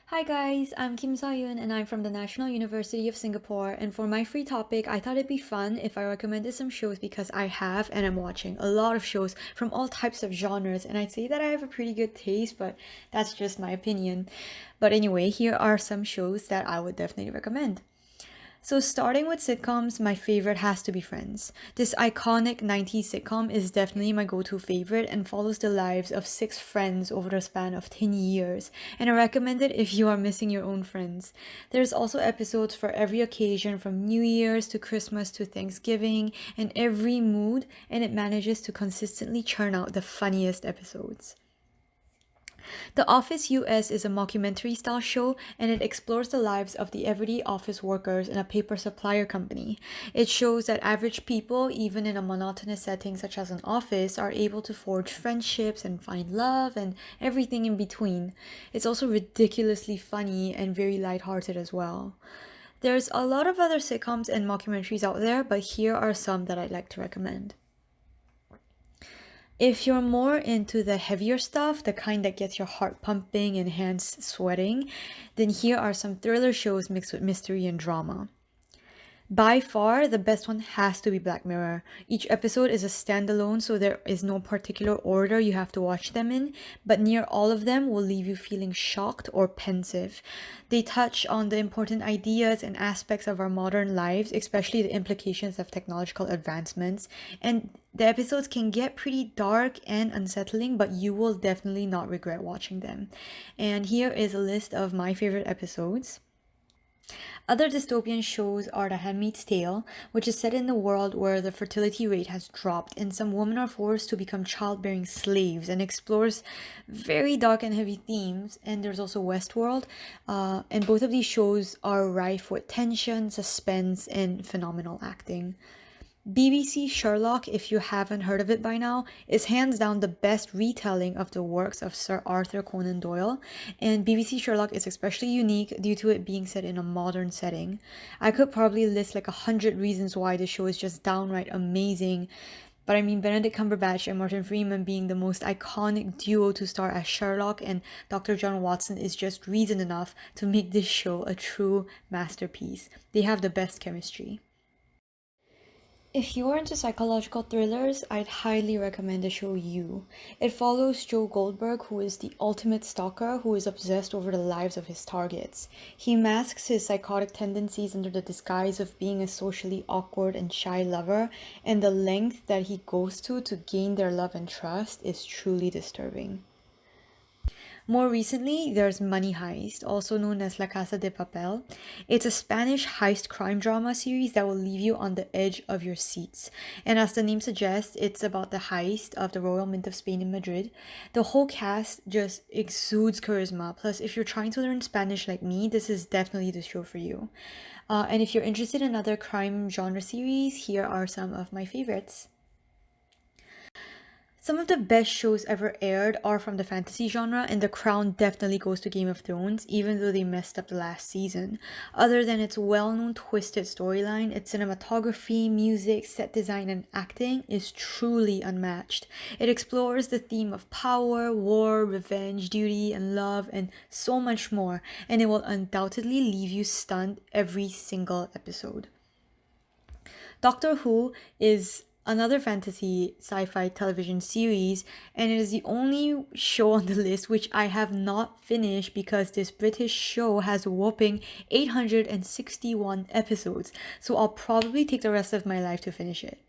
Hi guys, I'm Kim Sa-yoon and I'm from the National University of Singapore. And for my free topic, I thought it'd be fun if I recommended some shows because I have and I'm watching a lot of shows from all types of genres. And I'd say that I have a pretty good taste, but that's just my opinion. But anyway, here are some shows that I would definitely recommend. So, starting with sitcoms, my favorite has to be Friends. This iconic 90s sitcom is definitely my go to favorite and follows the lives of six friends over the span of 10 years. And I recommend it if you are missing your own friends. There's also episodes for every occasion from New Year's to Christmas to Thanksgiving and every mood, and it manages to consistently churn out the funniest episodes. The Office US is a mockumentary style show and it explores the lives of the everyday office workers in a paper supplier company. It shows that average people, even in a monotonous setting such as an office, are able to forge friendships and find love and everything in between. It's also ridiculously funny and very lighthearted as well. There's a lot of other sitcoms and mockumentaries out there, but here are some that I'd like to recommend. If you're more into the heavier stuff, the kind that gets your heart pumping and hands sweating, then here are some thriller shows mixed with mystery and drama. By far, the best one has to be Black Mirror. Each episode is a standalone, so there is no particular order you have to watch them in, but near all of them will leave you feeling shocked or pensive. They touch on the important ideas and aspects of our modern lives, especially the implications of technological advancements, and the episodes can get pretty dark and unsettling, but you will definitely not regret watching them. And here is a list of my favorite episodes. Other dystopian shows are The Handmaid's Tale, which is set in a world where the fertility rate has dropped and some women are forced to become childbearing slaves and explores very dark and heavy themes. And there's also Westworld, and both of these shows are rife with tension, suspense, and phenomenal acting. BBC Sherlock, if you haven't heard of it by now, is hands down the best retelling of the works of Sir Arthur Conan Doyle, and BBC Sherlock is especially unique due to it being set in a modern setting. I could probably list like 100 reasons why the show is just downright amazing, but I mean, Benedict Cumberbatch and Martin Freeman being the most iconic duo to star as Sherlock and Dr. John Watson is just reason enough to make this show a true masterpiece. They have the best chemistry. If you're into psychological thrillers, I'd highly recommend the show You. It follows Joe Goldberg, who is the ultimate stalker who is obsessed over the lives of his targets. He masks his psychotic tendencies under the disguise of being a socially awkward and shy lover, and the length that he goes to gain their love and trust is truly disturbing. More recently, there's Money Heist, also known as La Casa de Papel. It's a Spanish heist crime drama series that will leave you on the edge of your seats. And as the name suggests, it's about the heist of the Royal Mint of Spain in Madrid. The whole cast just exudes charisma. Plus, if you're trying to learn Spanish like me, this is definitely the show for you. And if you're interested in other crime genre series, here are some of my favorites. Some of the best shows ever aired are from the fantasy genre, and The Crown definitely goes to Game of Thrones, even though they messed up the last season. Other than its well known twisted storyline, its cinematography, music, set design, and acting is truly unmatched. It explores the theme of power, war, revenge, duty, and love, and so much more, and it will undoubtedly leave you stunned every single episode. Doctor Who is another fantasy sci-fi television series, and it is the only show on the list which I have not finished because this British show has a whopping 861 episodes, so I'll probably take the rest of my life to finish it.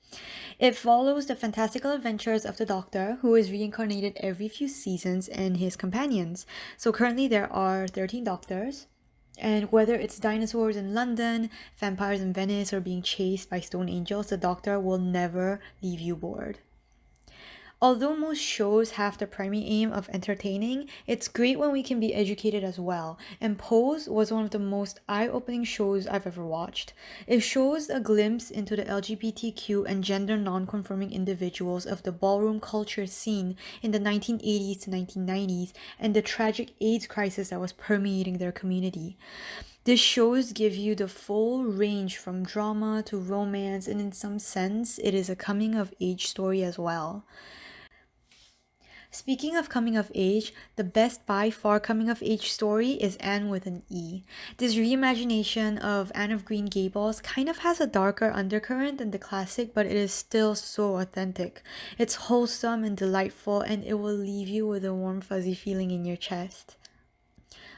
It follows the fantastical adventures of the Doctor, who is reincarnated every few seasons, and his companions. So currently there are 13 Doctors, and whether it's dinosaurs in London, vampires in Venice, or being chased by stone angels, the Doctor will never leave you bored. Although most shows have the primary aim of entertaining, it's great when we can be educated as well. And Pose was one of the most eye opening shows I've ever watched. It shows a glimpse into the LGBTQ and gender non conforming individuals of the ballroom culture scene in the 1980s to 1990s and the tragic AIDS crisis that was permeating their community. These shows give you the full range from drama to romance, and in some sense, it is a coming of age story as well. Speaking of coming of age, the best by far coming of age story is Anne with an E. This reimagination of Anne of Green Gables kind of has a darker undercurrent than the classic, but it is still so authentic. It's wholesome and delightful, and it will leave you with a warm, fuzzy feeling in your chest.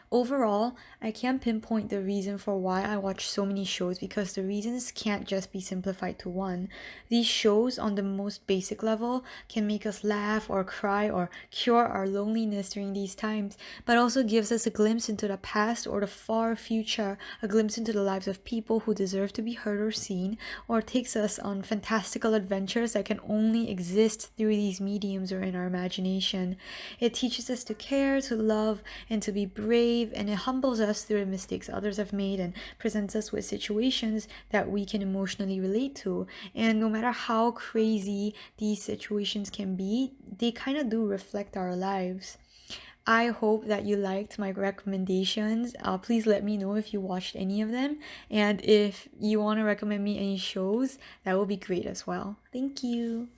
Overall, I can't pinpoint the reason for why I watch so many shows because the reasons can't just be simplified to one. These shows, on the most basic level, can make us laugh or cry or cure our loneliness during these times, but also gives us a glimpse into the past or the far future, a glimpse into the lives of people who deserve to be heard or seen, or takes us on fantastical adventures that can only exist through these mediums or in our imagination. It teaches us to care, to love, and to be brave, and it humbles us through the mistakes others have made and presents us with situations that we can emotionally relate to. And no matter how crazy these situations can be, they kind of do reflect our lives. I hope that you liked my recommendations. Please let me know if you watched any of them. And if you want to recommend me any shows, that would be great as well. Thank you.